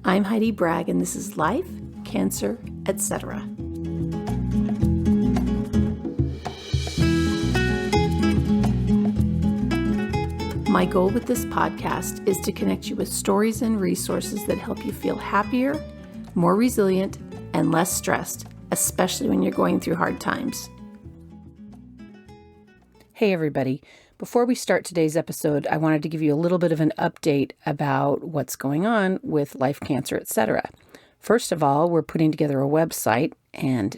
I'm Heidi Bragg, and this is Life, Cancer, Etc. My goal with this podcast is to connect you with stories and resources that help you feel happier, more resilient, and less stressed, especially when you're going through hard times. Hey everybody, before we start today's episode, I wanted to give you a little bit of an update about what's going on with Life, Cancer, Etc. First of all, we're putting together a website, and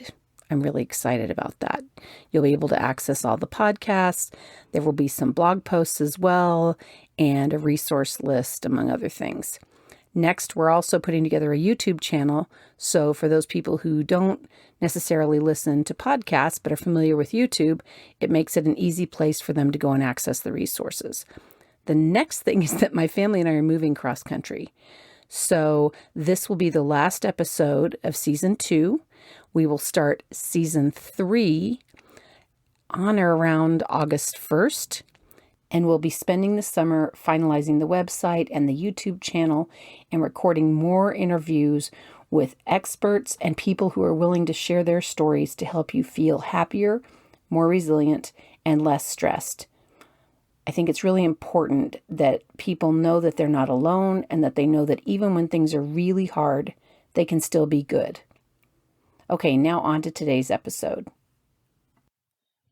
I'm really excited about that. You'll be able to access all the podcasts. There will be some blog posts as well, and a resource list, among other things. Next, we're also putting together a YouTube channel. So for those people who don't necessarily listen to podcasts but are familiar with YouTube, it makes it an easy place for them to go and access the resources. The next thing is that my family and I are moving cross country. So this will be the last episode of season 2. We will start season 3 on or around August 1st. And we'll be spending the summer finalizing the website and the YouTube channel and recording more interviews with experts and people who are willing to share their stories to help you feel happier, more resilient, and less stressed. I think it's really important that people know that they're not alone and that they know that even when things are really hard, they can still be good. Okay, now on to today's episode.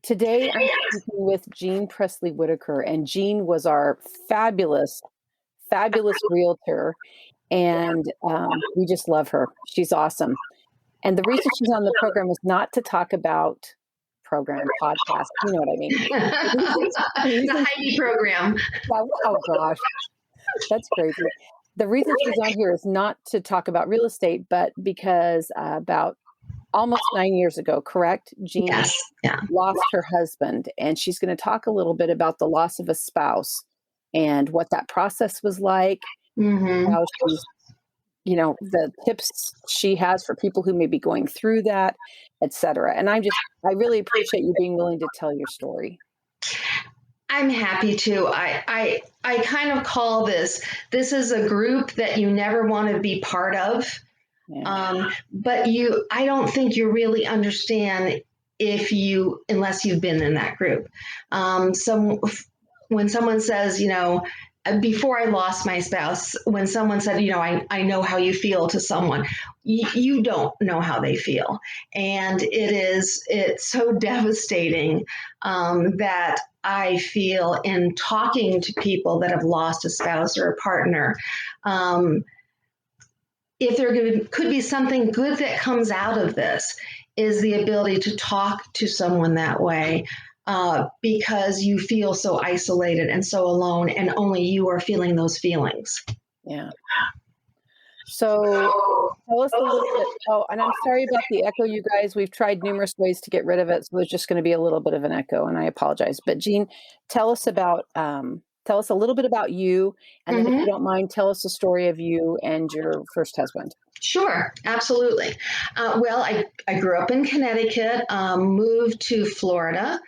Today, I'm speaking with Jean Pressley Whittaker, and Jean was our fabulous realtor, and we just love her. She's awesome. And the reason she's on the program is not to talk about podcast. You know what I mean? The Heidi program. Oh, gosh. That's crazy. The reason she's on here is not to talk about real estate, but because about almost 9 years ago, correct? Jean lost her husband, and she's going to talk a little bit about the loss of a spouse and what that process was like, how she's, the tips she has for people who may be going through that, etc. And I really appreciate you being willing to tell your story. I'm happy to. I kind of call this is a group that you never want to be part of. Yeah. But I don't think you really understand unless you've been in that group. When someone says, before I lost my spouse, when someone said, I know how you feel to someone, you don't know how they feel. And it's so devastating that I feel in talking to people that have lost a spouse or a partner. If there could be something good that comes out of this, is the ability to talk to someone that way, because you feel so isolated and so alone, and only you are feeling those feelings. Yeah. So tell us a little bit. Oh, and I'm sorry about the echo, you guys. We've tried numerous ways to get rid of it, so there's just going to be a little bit of an echo, and I apologize. But Jean, tell us a little bit about you, and then if you don't mind, tell us the story of you and your first husband. Sure, absolutely. Well, I grew up in Connecticut, moved to Florida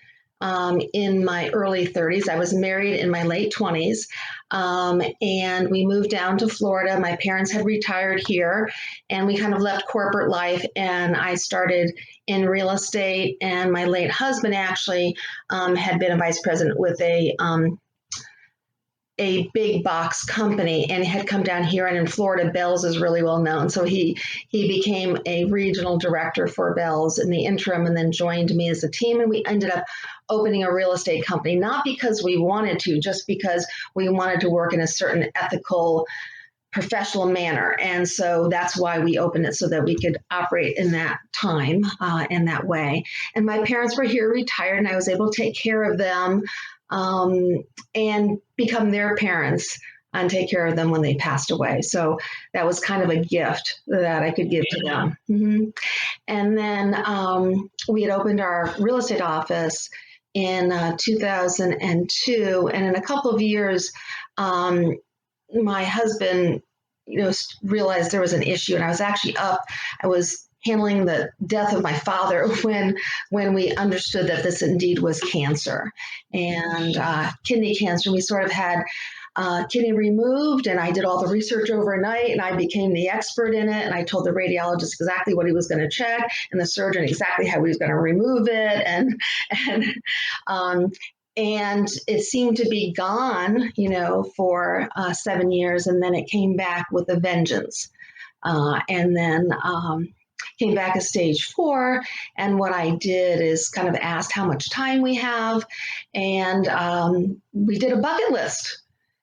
in my early 30s. I was married in my late 20s, and we moved down to Florida. My parents had retired here, and we kind of left corporate life, and I started in real estate, and my late husband actually had been a vice president with a big box company and had come down here, and in Florida, Bell's is really well known. So he became a regional director for Bell's in the interim, and then joined me as a team. And we ended up opening a real estate company, not because we wanted to, just because we wanted to work in a certain ethical, professional manner. And so that's why we opened it, so that we could operate in that time, in that way. And my parents were here retired, and I was able to take care of them, and become their parents and take care of them when they passed away. So that was kind of a gift that I could give to them. And then we had opened our real estate office in 2002. And in a couple of years, my husband, realized there was an issue, and I was actually I was handling the death of my father when we understood that this indeed was cancer, and kidney cancer. We sort of had kidney removed, and I did all the research overnight, and I became the expert in it. And I told the radiologist exactly what he was going to check, and the surgeon exactly how he was going to remove it, and um, and it seemed to be gone, for 7 years, and then it came back with a vengeance, and then. Came back at stage 4. And what I did is kind of asked how much time we have. And we did a bucket list.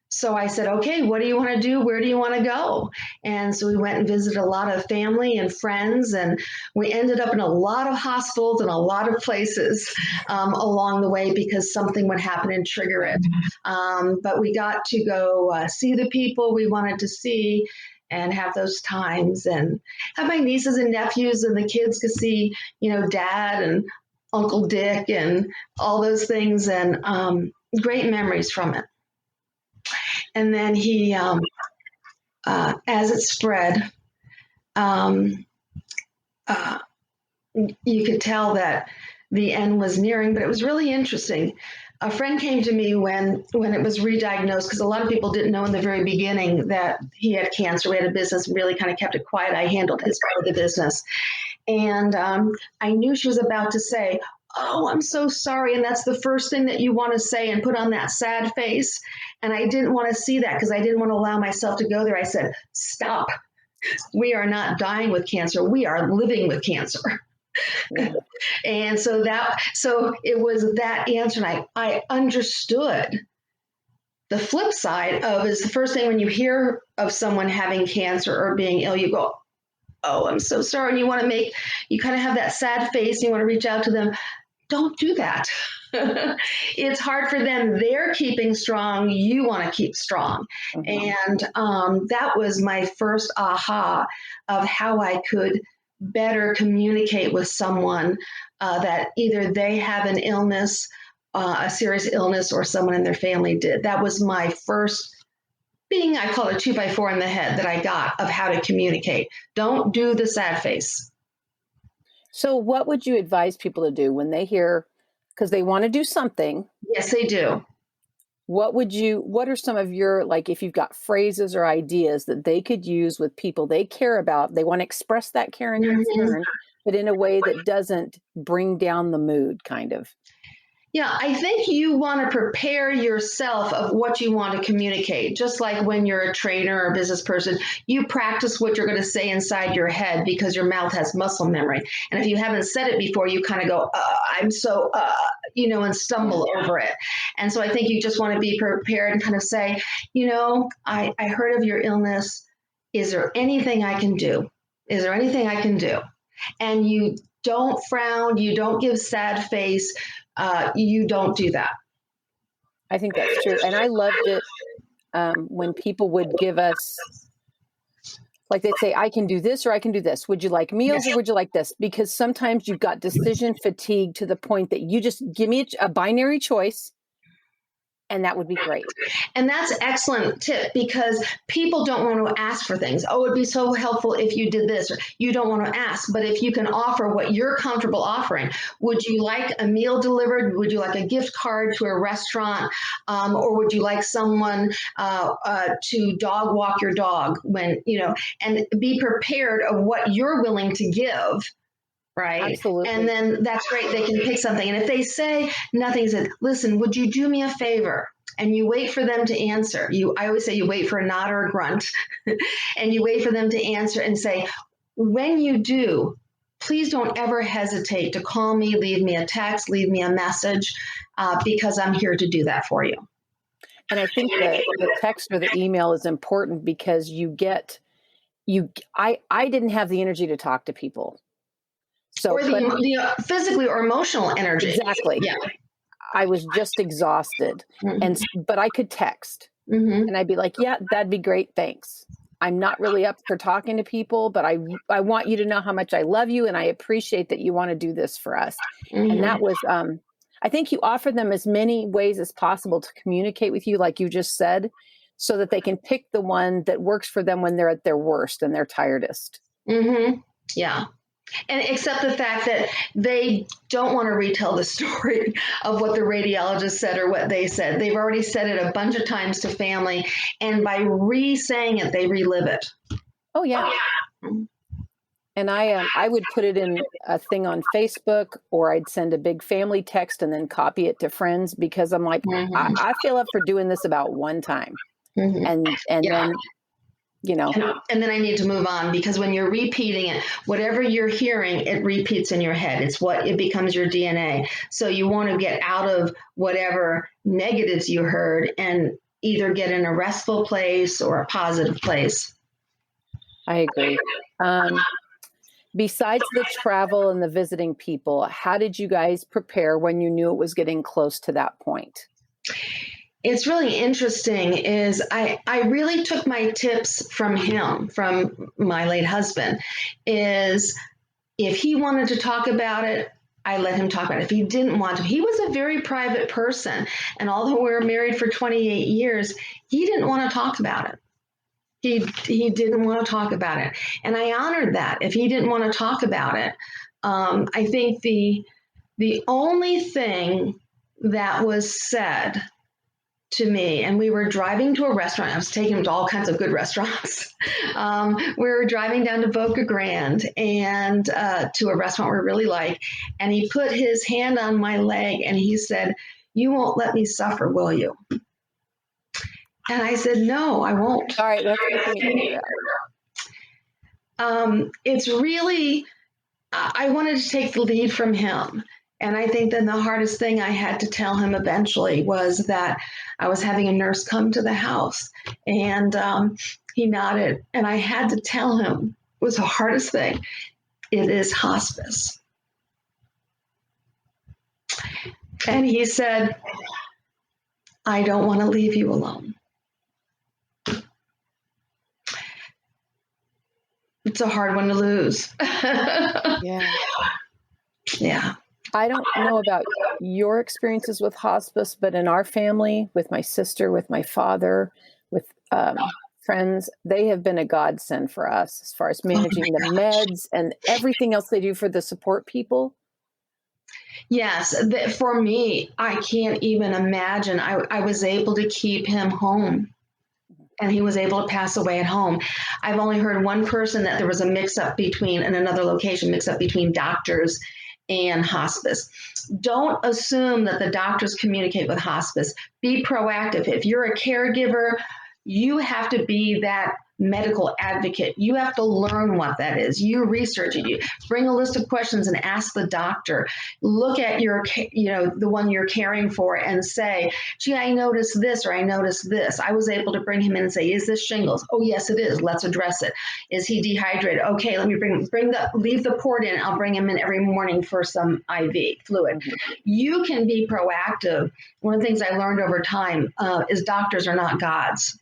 So I said, okay, what do you want to do? Where do you want to go? And so we went and visited a lot of family and friends. And we ended up in a lot of hospitals and a lot of places along the way because something would happen and trigger it. But we got to go see the people we wanted to see and have those times and have my nieces and nephews and the kids could see, Dad and Uncle Dick and all those things and great memories from it. And then he, as it spread, you could tell that the end was nearing, but it was really interesting. A friend came to me when it was re-diagnosed, because a lot of people didn't know in the very beginning that he had cancer. We had a business, really kind of kept it quiet. I handled his part of the business. And I knew she was about to say, oh, I'm so sorry. And that's the first thing that you want to say and put on that sad face. And I didn't want to see that because I didn't want to allow myself to go there. I said, stop. We are not dying with cancer. We are living with cancer. And so it was that answer. And I understood the flip side of is the first thing when you hear of someone having cancer or being ill, you go, oh, I'm so sorry. And you kind of have that sad face. And you want to reach out to them. Don't do that. It's hard for them. They're keeping strong. You want to keep strong. Mm-hmm. And that was my first aha of how I could better communicate with someone that either they have an illness, a serious illness, or someone in their family did. That was my first I call it 2x4 in the head that I got of how to communicate. Don't do the sad face. So what would you advise people to do when they hear, because they want to do something? Yes, they do. What are some of your, like, if you've got phrases or ideas that they could use with people they care about, they want to express that care and concern, but in a way that doesn't bring down the mood, kind of? Yeah, I think you want to prepare yourself of what you want to communicate. Just like when you're a trainer or a business person, you practice what you're going to say inside your head because your mouth has muscle memory. And if you haven't said it before, you kind of go, I'm so, and stumble over it. And so I think you just want to be prepared and kind of say, I heard of your illness. Is there anything I can do? Is there anything I can do? And you don't frown. You don't give sad face. You don't do that. I think that's true. And I loved it when people would give us, like they'd say, I can do this or I can do this. Would you like meals or would you like this? Because sometimes you've got decision fatigue to the point that you just give me a binary choice. And that would be great. And that's an excellent tip because people don't want to ask for things. Oh, it'd be so helpful if you did this. Or you don't want to ask. But if you can offer what you're comfortable offering, would you like a meal delivered? Would you like a gift card to a restaurant? Or would you like someone to dog walk your dog and be prepared of what you're willing to give. Right. Absolutely. And then that's great. They can pick something. And if they say nothing, said, listen, would you do me a favor? And you wait for them to answer. I always say you wait for a nod or a grunt and you wait for them to answer and say, when you do, please don't ever hesitate to call me, leave me a text, leave me a message, because I'm here to do that for you. And I think the text or the email is important because I didn't have the energy to talk to people. So, or the physically or emotional energy. Exactly. Yeah. I was just exhausted. Mm-hmm. But I could text. Mm-hmm. And I'd be like, yeah, that'd be great. Thanks. I'm not really up for talking to people, but I want you to know how much I love you. And I appreciate that you want to do this for us. Mm-hmm. And that was, I think you offer them as many ways as possible to communicate with you, like you just said, so that they can pick the one that works for them when they're at their worst and their tiredest. Mm-hmm. Yeah. And except the fact that they don't want to retell the story of what the radiologist said or what they said. They've already said it a bunch of times to family, and by re-saying it, they relive it. Oh yeah. And I would put it in a thing on Facebook, or I'd send a big family text and then copy it to friends, because I'm like, Mm-hmm. I feel up for doing this about one time. Mm-hmm. And Yeah. then, you know, and then I need to move on, because when you're repeating it, whatever you're hearing, it repeats in your head. It becomes your DNA. So you want to get out of whatever negatives you heard and either get in a restful place or a positive place. I agree. Besides the travel and the visiting people, how did you guys prepare when you knew it was getting close to that point? It's really interesting is I really took my tips from him, from my late husband, is if he wanted to talk about it, I let him talk about it. If he didn't want to, he was a very private person. And although we were married for 28 years, he didn't want to talk about it. He didn't want to talk about it. And I honored that. If he didn't want to talk about it, I think the only thing that was said to me, and we were driving to a restaurant. I was taking him to all kinds of good restaurants. We were driving down to Boca Grande and to a restaurant we really like. And he put his hand on my leg and he said, "You won't let me suffer, will you?" And I said, "No, I won't." All right, that's making me It's really, I wanted to take the lead from him. And I think then the hardest thing I had to tell him eventually was that I was having a nurse come to the house. And he nodded. And I had to tell him, it was the hardest thing, it is hospice. And he said, "I don't want to leave you alone." It's a hard one to lose. Yeah. Yeah. I don't know about your experiences with hospice, but in our family, with my sister, with my father, with friends, they have been a godsend for us as far as managing the meds and everything else they do for the support people. Yes, for me, I can't even imagine. I was able to keep him home, and he was able to pass away at home. I've only heard one person that there was a mix-up between, in another location, mix-up between doctors and hospice. Don't assume that the doctors communicate with hospice. Be proactive. If you're a caregiver, you have to be that medical advocate. You have to learn what that is. You research it. You bring a list of questions and ask the doctor. Look at your, the one you're caring for and say, "Gee, I noticed this," or "I noticed this." I was able to bring him in and say, "Is this shingles?" "Oh, yes, it is. Let's address it." "Is he dehydrated?" "Okay, let me leave the port in. I'll bring him in every morning for some IV fluid." Mm-hmm. You can be proactive. One of the things I learned over time is doctors are not gods.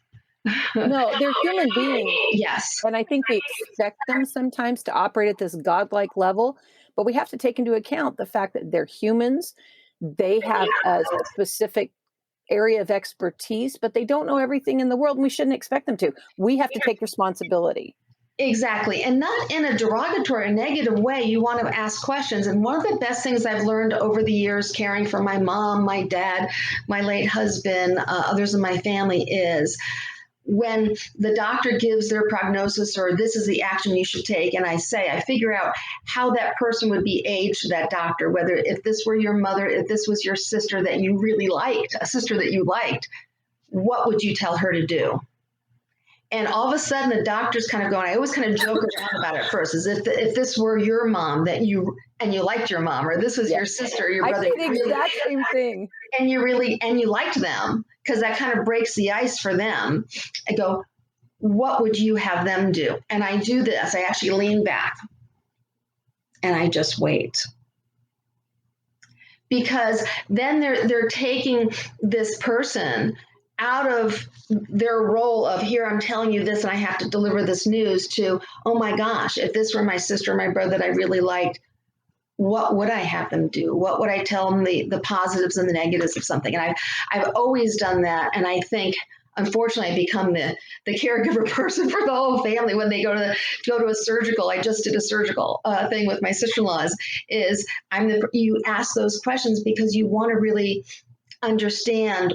No, they're human beings. Yes. And I think we expect them sometimes to operate at this godlike level, but we have to take into account the fact that they're humans. They have a specific area of expertise, but they don't know everything in the world, and we shouldn't expect them to. We have to take responsibility. Exactly. And not in a derogatory or negative way. You want to ask questions. And one of the best things I've learned over the years caring for my mom, my dad, my late husband, others in my family is when the doctor gives their prognosis or this is the action you should take, and I figure out how that person would be aged to that doctor, whether if this were your mother, if this was your sister that you really liked, a sister that you liked, what would you tell her to do? And all of a sudden the doctor's kind of going, I always kind of joke around about it first, as if this were your mom and you liked your mom, or this was your sister, your brother. I say the exact same thing. And you liked them, because that kind of breaks the ice for them. I go, what would you have them do? And I do this. I actually lean back and I just wait. Because then they're taking this person out of their role of, here, I'm telling you this and I have to deliver this news, to, oh my gosh, if this were my sister or my brother that I really liked, what would I have them do? What would I tell them, the positives and the negatives of something? And I've always done that. And I think unfortunately, I become the caregiver person for the whole family when they go to a surgical. I just did a surgical thing with my sister-in-laws. Is you ask those questions because you want to really understand.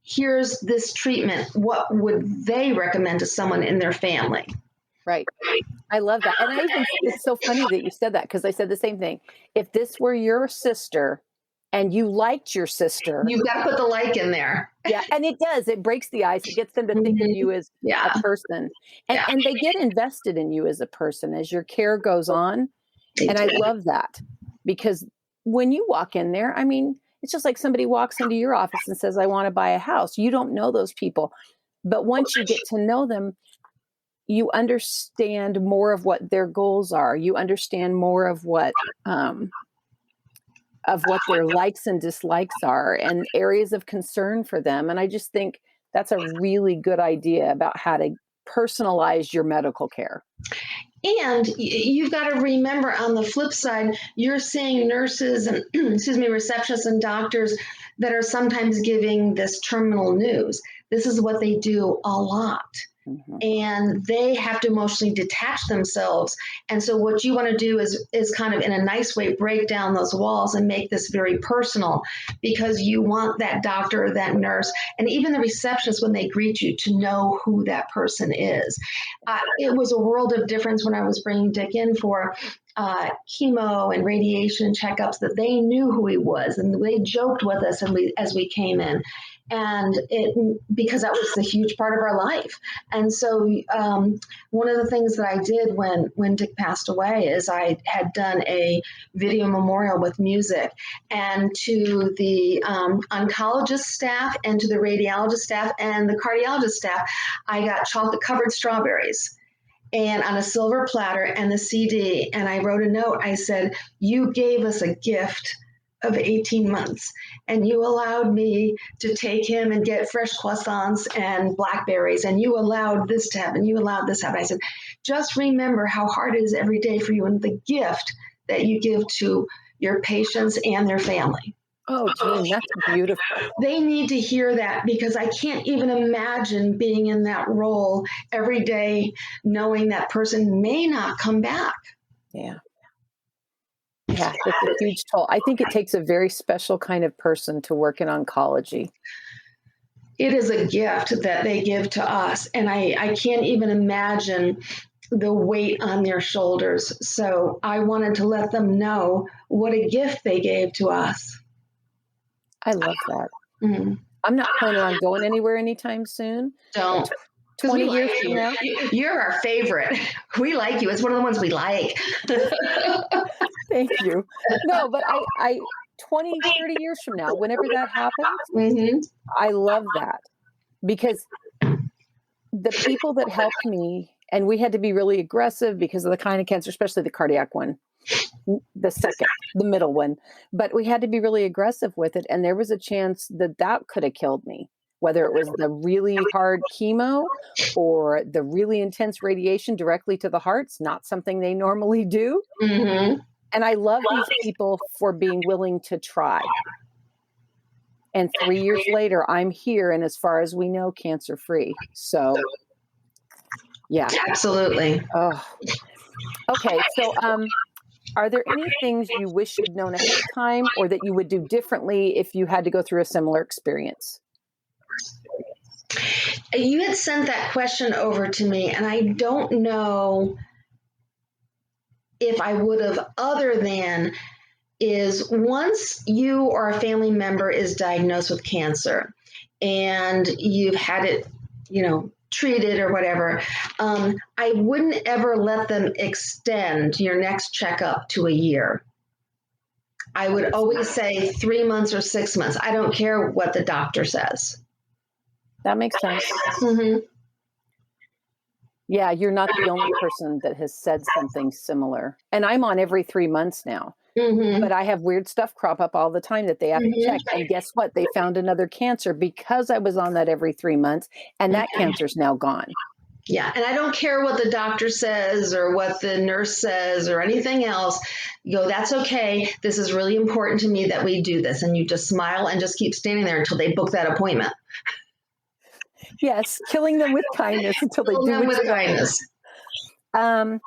Here's this treatment. What would they recommend to someone in their family? Right. I love that. And it's so funny that you said that, because I said the same thing. If this were your sister and you liked your sister, you've got to put the like in there. Yeah. And it does. It breaks the ice. It gets them to think of you as a person. And they get invested in you as a person as your care goes on. And I love that, because when you walk in there, I mean, it's just like somebody walks into your office and says, I want to buy a house. You don't know those people. But once you get to know them, you understand more of what their goals are. You understand more of what their likes and dislikes are and areas of concern for them. And I just think that's a really good idea about how to personalize your medical care. And you've got to remember, on the flip side, you're seeing nurses and receptionists and doctors that are sometimes giving this terminal news. This is what they do a lot. Mm-hmm. And they have to emotionally detach themselves. And so what you want to do is kind of in a nice way break down those walls and make this very personal, because you want that doctor or that nurse and even the receptionist, when they greet you, to know who that person is. It was a world of difference when I was bringing Dick in for chemo and radiation checkups, that they knew who he was and they joked with us as we came in. And because that was a huge part of our life. And so one of the things that I did when Dick passed away is I had done a video memorial with music, and to the oncologist staff and to the radiologist staff and the cardiologist staff, I got chocolate covered strawberries and on a silver platter and the CD. And I wrote a note. I said, you gave us a gift of 18 months, and you allowed me to take him and get fresh croissants and blackberries, and you allowed this to happen, you allowed this to happen. I said, just remember how hard it is every day for you and the gift that you give to your patients and their family. Oh, Jean, that's beautiful. They need to hear that, because I can't even imagine being in that role every day, knowing that person may not come back. Yeah. Yeah, it's a huge toll. I think it takes a very special kind of person to work in oncology. It is a gift that they give to us, and I can't even imagine the weight on their shoulders. So I wanted to let them know what a gift they gave to us. I love that. Mm-hmm. I'm not planning on going anywhere anytime soon. Don't. 20 years from now. You're our favorite. We like you. It's one of the ones we like. Thank you. No, but I 20, 30 years from now, whenever that happens, mm-hmm. I love that, because the people that helped me, and we had to be really aggressive because of the kind of cancer, especially the cardiac one, the middle one, but we had to be really aggressive with it. And there was a chance that could have killed me, whether it was the really hard chemo or the really intense radiation directly to the heart. It's not something they normally do. Mm-hmm. And I love these people for being willing to try. And 3 years later, I'm here. And as far as we know, cancer free. So, yeah. Absolutely. Oh. Okay. So, are there any things you wish you'd known ahead of time, or that you would do differently if you had to go through a similar experience? You had sent that question over to me, and I don't know if I would have, other than is once you or a family member is diagnosed with cancer and you've had it, treated or whatever, I wouldn't ever let them extend your next checkup to a year. I would always say 3 months or 6 months. I don't care what the doctor says. That makes sense. Mm-hmm. Yeah, you're not the only person that has said something similar. And I'm on every 3 months now. Mm-hmm. But I have weird stuff crop up all the time that they have to check. And guess what? They found another cancer because I was on that every 3 months, and that cancer's now gone. Yeah, and I don't care what the doctor says or what the nurse says or anything else. You go, that's okay. This is really important to me that we do this. And you just smile and just keep standing there until they book that appointment. Yes, killing them with kindness until they Kill do them what with you want. kindness.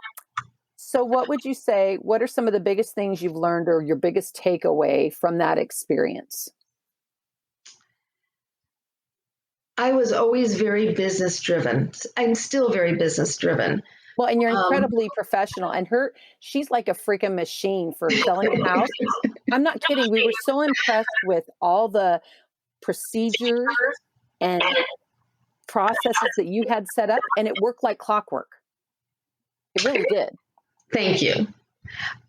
So what would you say, what are some of the biggest things you've learned or your biggest takeaway from that experience? I was always very business driven. I'm still very business driven. Well, and you're Um, incredibly professional, and she's like a freaking machine for selling a house. I'm not kidding. We were so impressed with all the procedures and processes that you had set up, and it worked like clockwork. It really did. Thank you.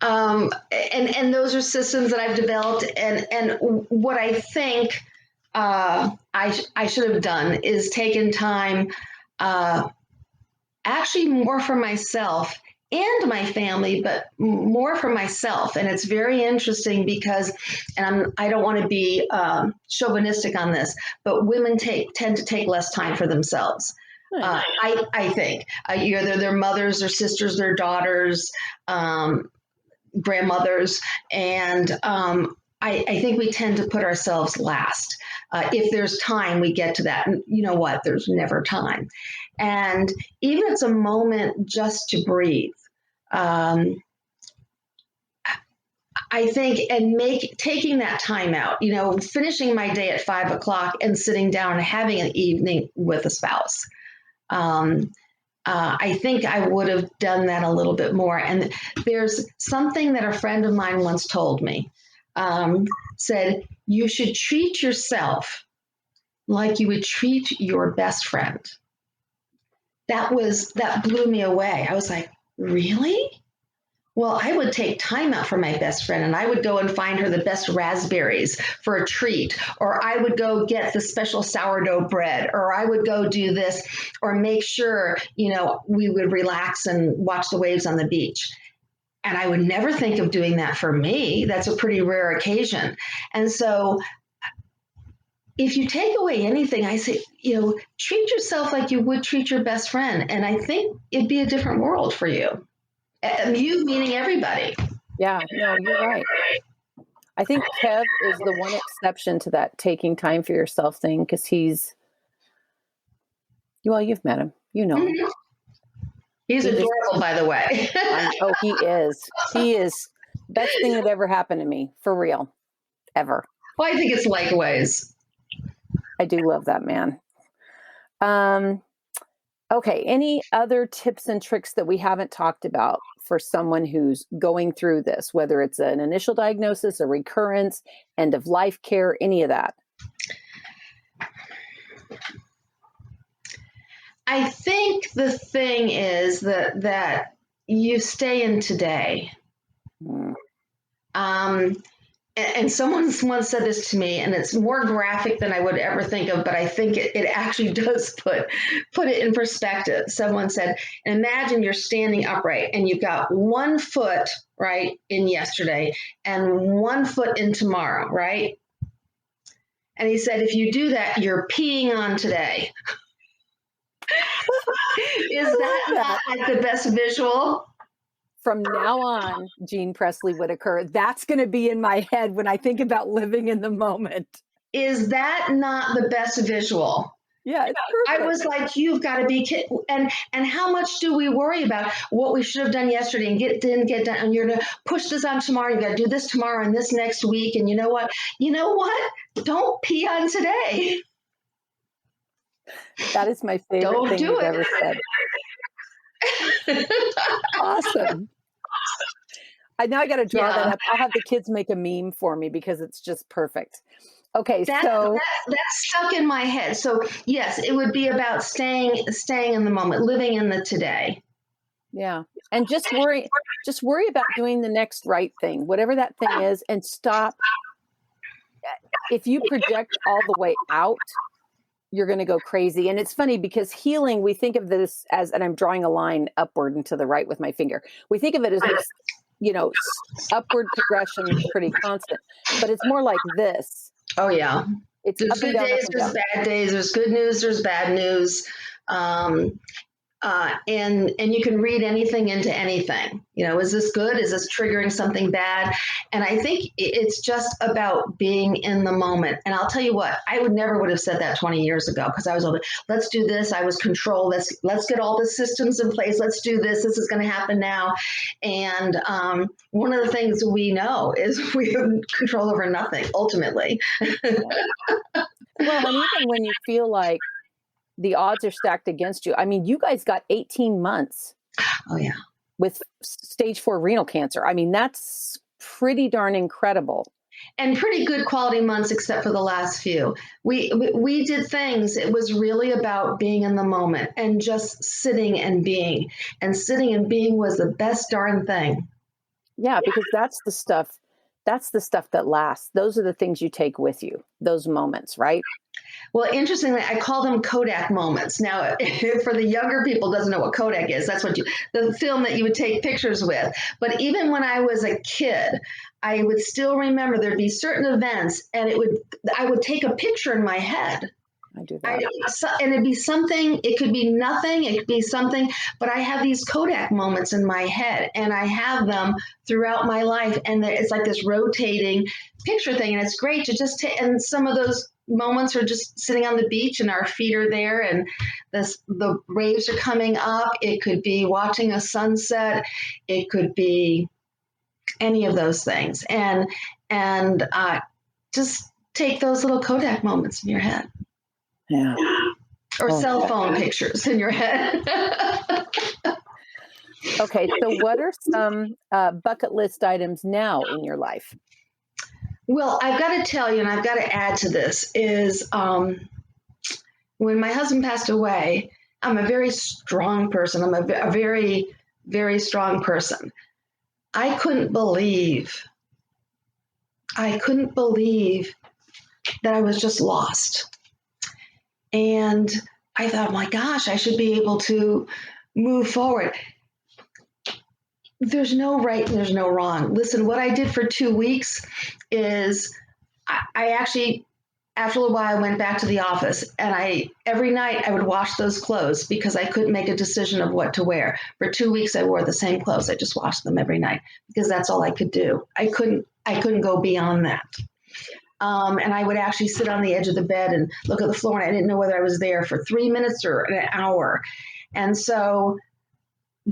And those are systems that I've developed. And what I think I should have done is taken time, actually more for myself and my family, but more for myself. And it's very interesting because, and I don't want to be chauvinistic on this, but women tend to take less time for themselves. I think either their mothers, their sisters, their daughters, grandmothers, and I think we tend to put ourselves last. If there's time, we get to that. And you know what? There's never time. And even if it's a moment just to breathe, I think, and taking that time out, finishing my day at 5 o'clock and sitting down and having an evening with a spouse. I think I would have done that a little bit more. And there's something that a friend of mine once told me, said, you should treat yourself like you would treat your best friend. That blew me away. I was like, really? Well, I would take time out for my best friend and I would go and find her the best raspberries for a treat, or I would go get the special sourdough bread, or I would go do this, or make sure, we would relax and watch the waves on the beach. And I would never think of doing that for me. That's a pretty rare occasion. And so if you take away anything, I say, treat yourself like you would treat your best friend. And I think it'd be a different world for you. You meaning everybody. Yeah, no, you're right. I think Kev is the one exception to that taking time for yourself thing, because you've met him, him. He's adorable, by the way. He is. He is best thing that ever happened to me, for real, ever. Well, I think it's likewise. I do love that man. Okay, any other tips and tricks that we haven't talked about for someone who's going through this, whether it's an initial diagnosis, a recurrence, end of life care, any of that? I think the thing is that you stay in today. And someone once said this to me, and it's more graphic than I would ever think of, but I think it actually does put it in perspective. Someone said, imagine you're standing upright and you've got 1 foot, right, in yesterday and 1 foot in tomorrow, right? And he said, if you do that, you're peeing on today. Is that not like the best visual? From now on, Jean Pressley Whittaker, that's going to be in my head when I think about living in the moment. Is that not the best visual? Yeah, it's perfect. I was like, you've got to be kidding. And how much do we worry about what we should have done yesterday and didn't get done? And you're going to push this on tomorrow. You got to do this tomorrow and this next week. And you know what? Don't pee on today. That is my favorite thing you've ever said. Awesome. I got to draw that up. I'll have the kids make a meme for me because it's just perfect. Okay, so that's stuck in my head. So yes, it would be about staying in the moment, living in the today. Yeah, and just worry about doing the next right thing, whatever that thing is, and stop. If you project all the way out, you're going to go crazy. And it's funny because healing, we think of this as, and I'm drawing a line upward and to the right with my finger. We think of it as this, upward progression, pretty constant, but it's more like this. Oh yeah. It's there's good days, there's bad days, there's good news, there's bad news. And you can read anything into anything. Is this good? Is this triggering something bad? And I think it's just about being in the moment. And I'll tell you what, I would have said that 20 years ago, because I was over, let's do this. I was control. Let's get all the systems in place. Let's do this. This is going to happen now. And one of the things we know is we have control over nothing, ultimately. Well, and even when you feel like the odds are stacked against you. I mean, you guys got 18 months. Oh, yeah. With stage 4 renal cancer. I mean, that's pretty darn incredible. And pretty good quality months, except for the last few. We did things. It was really about being in the moment and just sitting and being. And sitting and being was the best darn thing. Yeah, because that's the stuff that lasts. Those are the things you take with you, those moments, right? Well, interestingly, I call them Kodak Moments. Now, for the younger people doesn't know what Kodak is, that's the film that you would take pictures with. But even when I was a kid, I would still remember there'd be certain events, and I would take a picture in my head. I do that. And it'd be something, it could be nothing, it could be something, but I have these Kodak moments in my head, and I have them throughout my life. And it's like this rotating picture thing. And it's great to just take, and some of those moments are just sitting on the beach and our feet are there and the waves are coming up. It could be watching a sunset. It could be any of those things. And just take those little Kodak moments in your head. Yeah. Or cell phone pictures in your head. Okay, so what are some bucket list items now in your life? Well, I've got to tell you, and I've got to add to this, is when my husband passed away, I'm a very strong person. I'm a very, very strong person. I couldn't believe that I was just lost. And I thought, my gosh, I should be able to move forward. There's no right and there's no wrong. Listen, what I did for 2 weeks is I actually, after a while, I went back to the office, and every night I would wash those clothes because I couldn't make a decision of what to wear. For 2 weeks, I wore the same clothes. I just washed them every night because that's all I could do. I couldn't go beyond that. And I would actually sit on the edge of the bed and look at the floor, and I didn't know whether I was there for 3 minutes or an hour. And so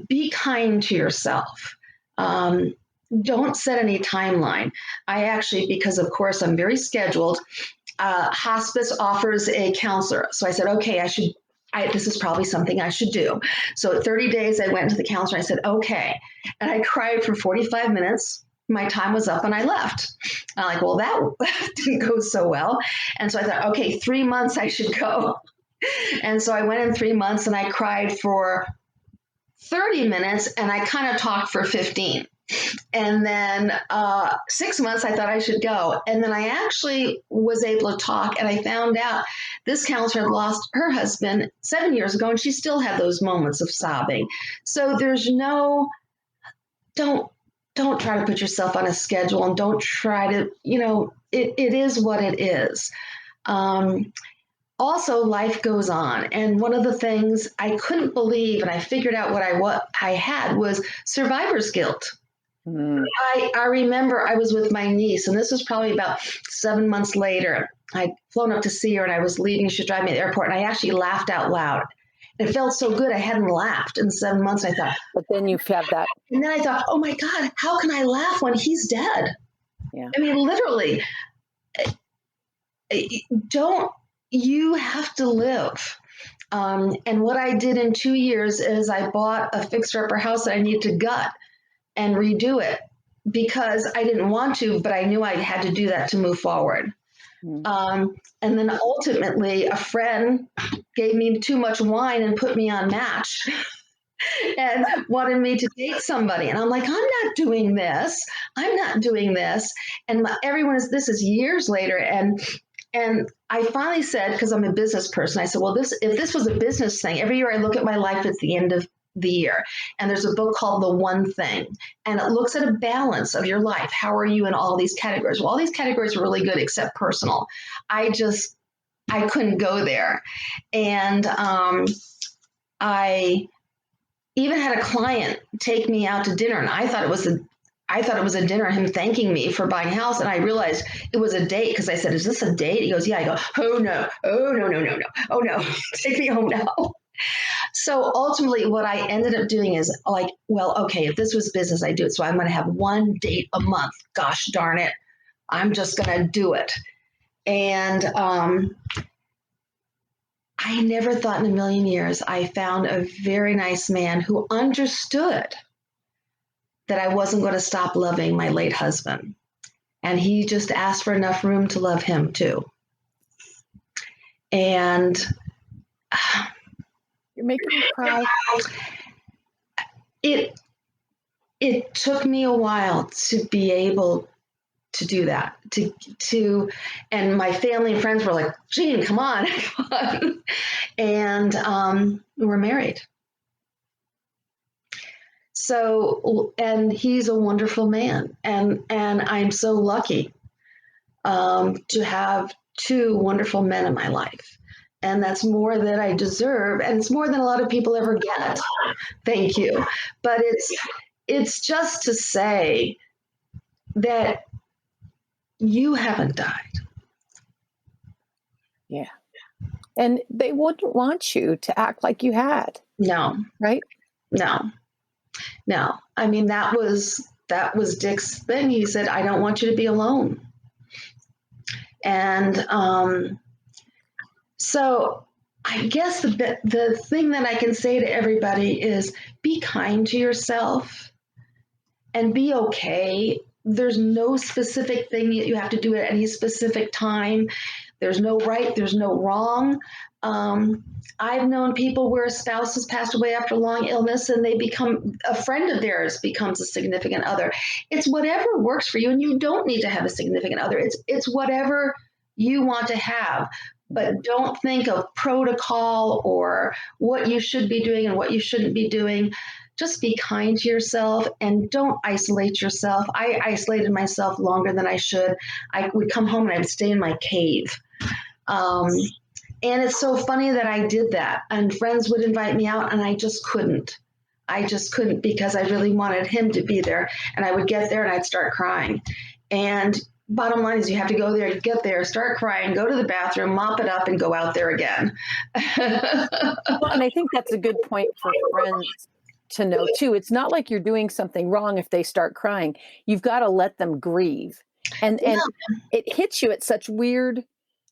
be kind to yourself. Don't set any timeline. I actually, because of course I'm very scheduled, hospice offers a counselor. So I said, okay, this is probably something I should do. So at 30 days, I went to the counselor. I said, okay. And I cried for 45 minutes. My time was up and I left. I'm like, well, that didn't go so well. And so I thought, okay, 3 months I should go. And so I went in 3 months and I cried for 30 minutes and I kind of talked for 15. And then 6 months, I thought I should go. And then I actually was able to talk, and I found out this counselor had lost her husband 7 years ago, and she still had those moments of sobbing. So there's don't try to put yourself on a schedule, and don't try to, it is what it is. Also, life goes on. And one of the things I couldn't believe, and I figured out what I had, was survivor's guilt. Mm. I remember I was with my niece, and this was probably about 7 months later. I'd flown up to see her, and I was leaving. She drove me to the airport, and I actually laughed out loud. It felt so good. I hadn't laughed in 7 months. I thought, but then you have that. And then I thought, oh my God, how can I laugh when he's dead? Yeah. I mean, literally, you have to live. And what I did in 2 years is I bought a fixer-upper house that I needed to gut and redo it because I didn't want to, but I knew I had to do that to move forward. And then ultimately, a friend gave me too much wine and put me on Match and wanted me to date somebody. And I'm like, I'm not doing this. And this is years later. And I finally said, because I'm a business person, I said, well, if this was a business thing, every year I look at my life at the end of the year. And there's a book called The One Thing, and it looks at a balance of your life. How are you in all these categories? Well, all these categories are really good except personal. I couldn't go there. And I even had a client take me out to dinner, and I thought it was a dinner, him thanking me for buying a house. And I realized it was a date because I said, "Is this a date?" He goes, "Yeah." I go, "Oh no, oh no, no, no, no, oh no, take me home now." So ultimately, what I ended up doing is like, well, okay, if this was business, I do it. So I'm going to have one date a month. Gosh darn it. I'm just going to do it. And I never thought in a million years I found a very nice man who understood that I wasn't going to stop loving my late husband. And he just asked for enough room to love him too. And You're making me cry. It took me a while to be able to do that. And my family and friends were like, "Jean, come on, come on." And we're married. So, and he's a wonderful man, and I'm so lucky to have two wonderful men in my life. And that's more than I deserve, and it's more than a lot of people ever get. Thank you. But it's just to say that you haven't died. Yeah. And they wouldn't want you to act like you had. No. Right? No. I mean, that was Dick's thing. He said, "I don't want you to be alone." And so I guess the thing that I can say to everybody is be kind to yourself and be okay. There's no specific thing that you have to do at any specific time. There's no right, there's no wrong. I've known people where a spouse has passed away after long illness and a friend of theirs becomes a significant other. It's whatever works for you, and you don't need to have a significant other. It's whatever you want to have. But don't think of protocol or what you should be doing and what you shouldn't be doing. Just be kind to yourself and don't isolate yourself. I isolated myself longer than I should. I would come home and I would stay in my cave. And it's so funny that I did that. And friends would invite me out and I just couldn't. Because I really wanted him to be there. And I would get there and I'd start crying. And bottom line is you have to go there, get there, start crying, go to the bathroom, mop it up, and go out there again. Well, and I think that's a good point for friends to know too. It's not like you're doing something wrong if they start crying. You've got to let them grieve. And it hits you at such weird,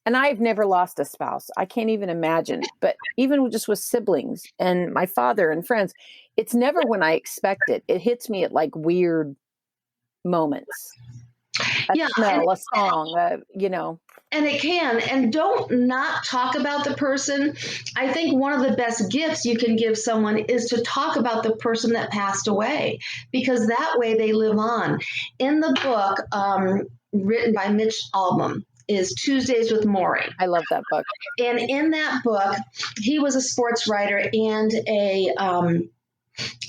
and I've never lost a spouse. I can't even imagine. But even just with siblings and my father and friends, it's never when I expect it. It hits me at like weird moments. A smell, a song, And it can. And don't not talk about the person. I think one of the best gifts you can give someone is to talk about the person that passed away, because that way they live on. In the book written by Mitch Albom is Tuesdays with Maury. I love that book. And in that book, he was a sports writer and a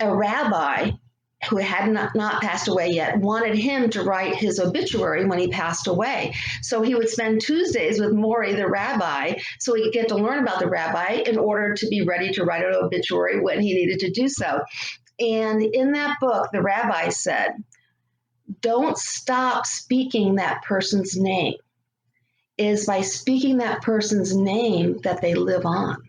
rabbi who had not passed away yet, wanted him to write his obituary when he passed away. So he would spend Tuesdays with Maury, the rabbi, so he could get to learn about the rabbi in order to be ready to write an obituary when he needed to do so. And in that book, the rabbi said, don't stop speaking that person's name. It is by speaking that person's name that they live on.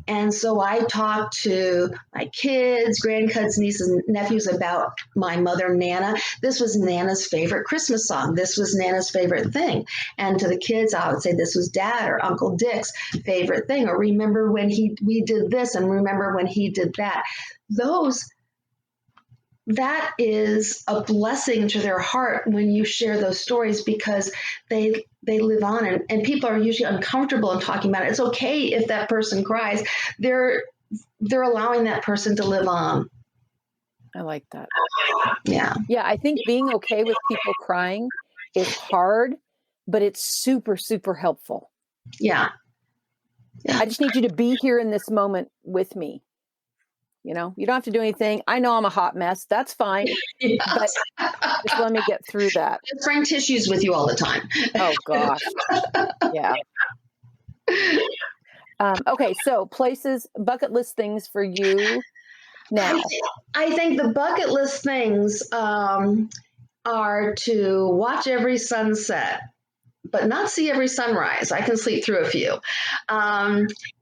And so I talked to my kids, grandkids, nieces, and nephews about my mother, Nana. This was Nana's favorite Christmas song. This was Nana's favorite thing. And to the kids, I would say this was Dad or Uncle Dick's favorite thing. Or remember when we did this and remember when he did that. That is a blessing to their heart when you share those stories, because they live on, and people are usually uncomfortable in talking about it. It's okay if that person cries. They're allowing that person to live on. I like that. Yeah. Yeah, I think being okay with people crying is hard, but it's super, super helpful. Yeah. I just need you to be here in this moment with me. You don't have to do anything. I know I'm a hot mess. That's fine. Yes. But just let me get through that. Let's bring tissues with you all the time. Oh, gosh. Yeah. Okay, so places, bucket list things for you now. I think the bucket list things are to watch every sunset, but not see every sunrise. I can sleep through a few.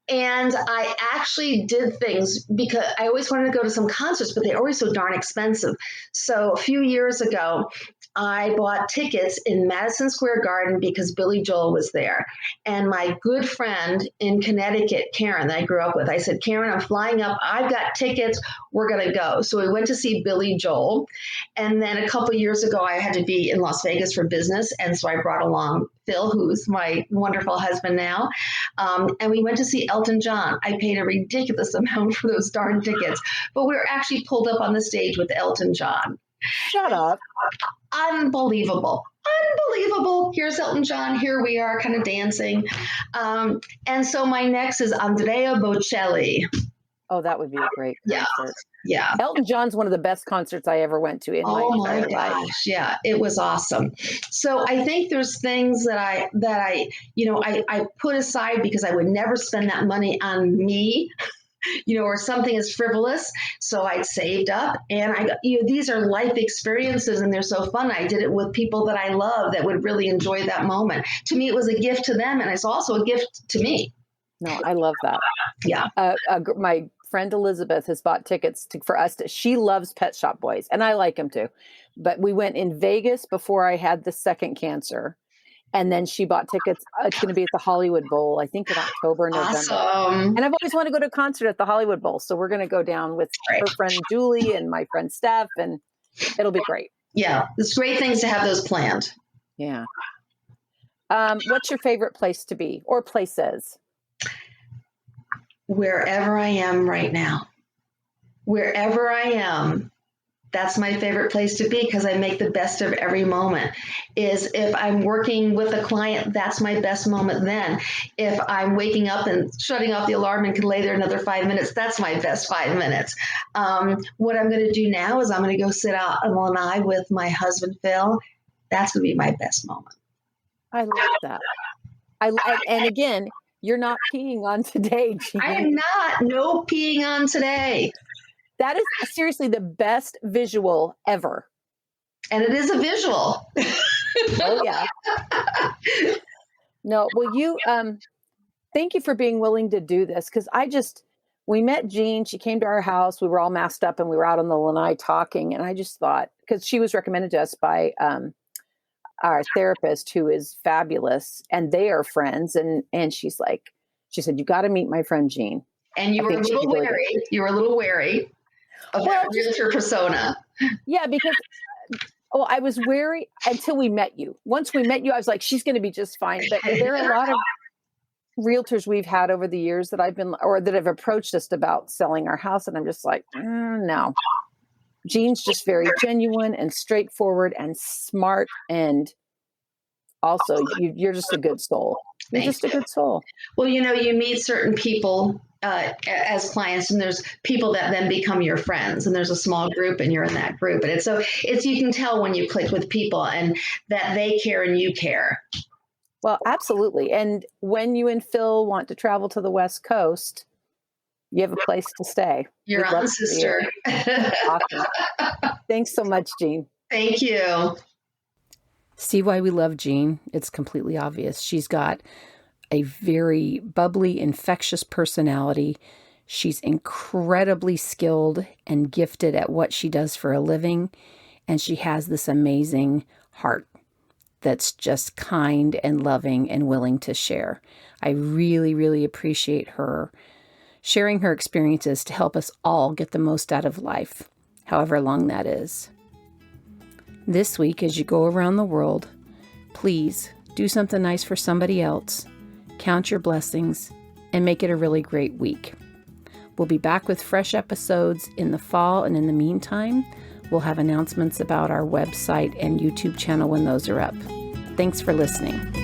And I actually did things because I always wanted to go to some concerts, but they're always so darn expensive. So a few years ago, I bought tickets in Madison Square Garden because Billy Joel was there. And my good friend in Connecticut, Karen, that I grew up with, I said, Karen, I'm flying up. I've got tickets. We're going to go. So we went to see Billy Joel. And then a couple years ago, I had to be in Las Vegas for business. And so I brought along Phil, who's my wonderful husband now. And we went to see Elton John. I paid a ridiculous amount for those darn tickets, but we were actually pulled up on the stage with Elton John. Shut up. Unbelievable. Here's Elton John. Here we are kind of dancing. And so my next is Andrea Bocelli. Oh, that would be a great concert. Yeah. Elton John's one of the best concerts I ever went to in my entire life. Yeah, it was awesome. So I think there's things that I put aside because I would never spend that money on me, or something as frivolous. So I'd saved up, and these are life experiences, and they're so fun. I did it with people that I love that would really enjoy that moment. To me, it was a gift to them, and it's also a gift to me. No, I love that. Yeah. My friend Elizabeth has bought tickets for us. She loves Pet Shop Boys, and I like them too. But we went in Vegas before I had the second cancer. And then she bought tickets. It's going to be at the Hollywood Bowl, I think in October, November. Awesome. And I've always wanted to go to a concert at the Hollywood Bowl. So we're going to go down with her friend Julie and my friend Steph, and it'll be great. Yeah, it's great things to have those planned. Yeah. What's your favorite place to be, or places? Wherever I am right now. Wherever I am, that's my favorite place to be because I make the best of every moment. Is if I'm working with a client, that's my best moment then. If I'm waking up and shutting off the alarm and can lay there another 5 minutes, that's my best 5 minutes. What I'm going to do now is I'm going to go sit out on lanai with my husband, Phil. That's going to be my best moment. I love that. And again, you're not peeing on today, Jean. I am not. No peeing on today. That is seriously the best visual ever. And it is a visual. Oh, yeah. No, well, thank you for being willing to do this. Because we met Jean. She came to our house. We were all masked up and we were out on the lanai talking. And I just thought, because she was recommended to us by our therapist, who is fabulous, and they are friends. And she said, you got to meet my friend Jean. And you were a little wary. You were a little wary of that realtor persona. Yeah, because I was wary until we met you. Once we met you, I was like, she's going to be just fine. But there are a lot of realtors we've had over the years that that have approached us about selling our house. And I'm just like, no. Jean's just very genuine and straightforward and smart. And also, you're just a good soul. You're just a good soul. Well, you meet certain people as clients, and there's people that then become your friends, and there's a small group and you're in that group. And it's you can tell when you click with people and that they care and you care. Well, absolutely. And when you and Phil want to travel to the West Coast, you have a place to stay. You're on, sister. Awesome. Thanks so much, Jean. Thank you. See why we love Jean? It's completely obvious. She's got a very bubbly, infectious personality. She's incredibly skilled and gifted at what she does for a living. And she has this amazing heart that's just kind and loving and willing to share. I really, really appreciate her sharing her experiences to help us all get the most out of life, however long that is. This week, as you go around the world, please do something nice for somebody else, count your blessings, and make it a really great week. We'll be back with fresh episodes in the fall, and in the meantime, we'll have announcements about our website and YouTube channel when those are up. Thanks for listening.